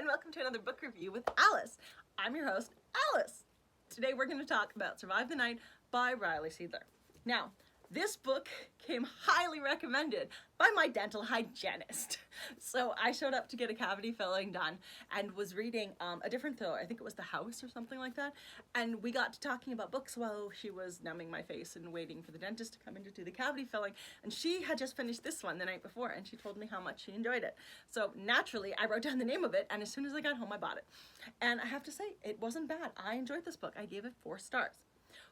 welcome to another book review with Alice. I'm your host, Alice. Today we're going to talk about Survive the Night by Riley Seidler. Now, this book came highly recommended by my dental hygienist. So I showed up to get a cavity filling done and was reading a different thriller. I think it was The House or something like that. And we got to talking about books while she was numbing my face and waiting for the dentist to come in to do the cavity filling. And she had just finished this one the night before and she told me how much she enjoyed it. So naturally, I wrote down the name of it, and as soon as I got home, I bought it. And I have to say, it wasn't bad. I enjoyed this book. I gave it 4 stars.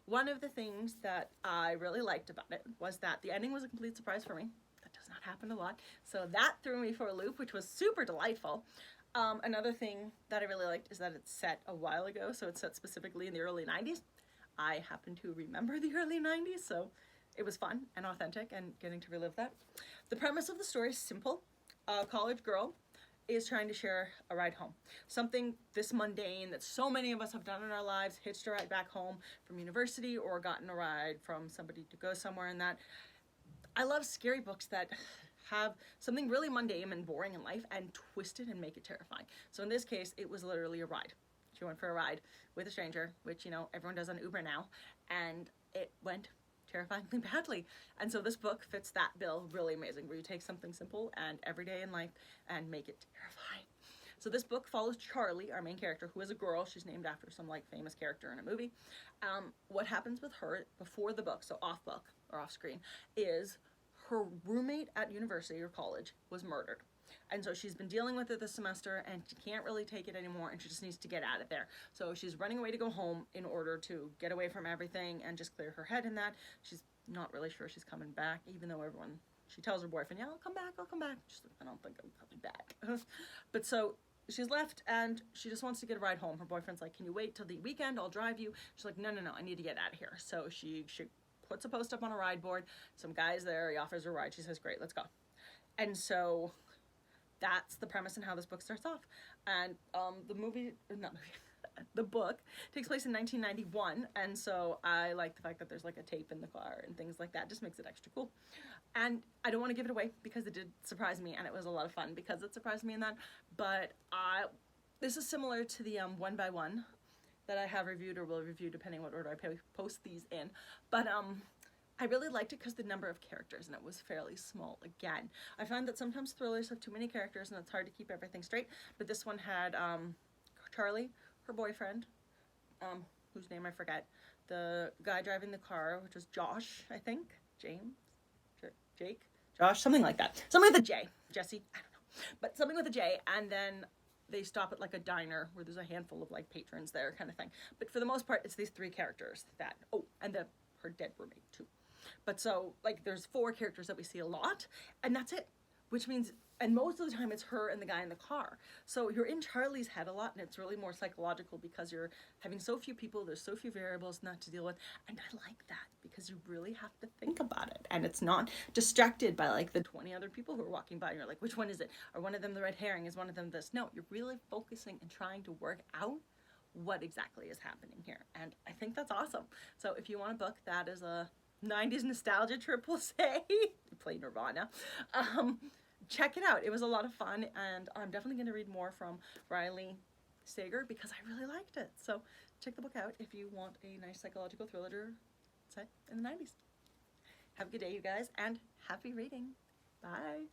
One of the things that I really liked about it was that the ending was a complete surprise for me. That does not happen a lot. So that threw me for a loop, which was super delightful. Another thing that I really liked is that it's set a while ago. So it's set specifically in the early 90s. I happen to remember the early 90s, so it was fun and authentic and getting to relive that. The premise of the story is simple. A college girl is trying to share a ride home. Something this mundane that so many of us have done in our lives, hitched a ride back home from university or gotten a ride from somebody to go somewhere in that. I love scary books that have something really mundane and boring in life and twist it and make it terrifying. So in this case, it was literally a ride. She went for a ride with a stranger, which, you know, everyone does on Uber now, and it went terrifyingly badly. And so this book fits that bill really amazing, where you take something simple and everyday in life and make it terrifying. So this book follows Charlie, our main character, who is a girl. She's named after some like famous character in a movie. What happens with her before the book, so off book or off screen, is her roommate at university or college was murdered. And so she's been dealing with it this semester and she can't really take it anymore and she just needs to get out of there. So she's running away to go home in order to get away from everything and just clear her head in that. She's not really sure she's coming back, even though she tells her boyfriend, yeah, I'll come back. She's like, I don't think I'm coming back. But so she's left and she just wants to get a ride home. Her boyfriend's like, can you wait till the weekend? I'll drive you. She's like, no, I need to get out of here. So she puts a post up on a ride board. Some guy's there. He offers her a ride. She says, great, let's go. And so that's the premise and how this book starts off. And the book takes place in 1991, and so I like the fact that there's like a tape in the car and things like that. Just makes it extra cool. And I don't want to give it away because it did surprise me, and it was a lot of fun because it surprised me in that. But this is similar to the one by one that I have reviewed or will review depending what order I post these in. But I really liked it because the number of characters, and it was fairly small again. I find that sometimes thrillers have too many characters and it's hard to keep everything straight, but this one had Charlie, her boyfriend, whose name I forget, the guy driving the car, which was Josh, I think, Jake, Josh, something like that. Something with a J, Jesse, I don't know, but something with a J, and then they stop at like a diner where there's a handful of like patrons there kind of thing. But for the most part, it's these 3 characters that, and her dead roommate too. But so, like, there's 4 characters that we see a lot, and that's it. Which means, and most of the time it's her and the guy in the car. So you're in Charlie's head a lot, and it's really more psychological because you're having so few people, there's so few variables not to deal with, and I like that because you really have to think about it. And it's not distracted by, like, the 20 other people who are walking by, and you're like, which one is it? Are one of them the red herring? Is one of them this? No, you're really focusing and trying to work out what exactly is happening here. And I think that's awesome. So if you want a book that is a 90s nostalgia trip, we'll say, play Nirvana, check it out. It was a lot of fun, and I'm definitely going to read more from Riley Seidler because I really liked it. So check the book out if you want a nice psychological thriller set in the 90s. Have a good day, you guys, and happy reading. Bye.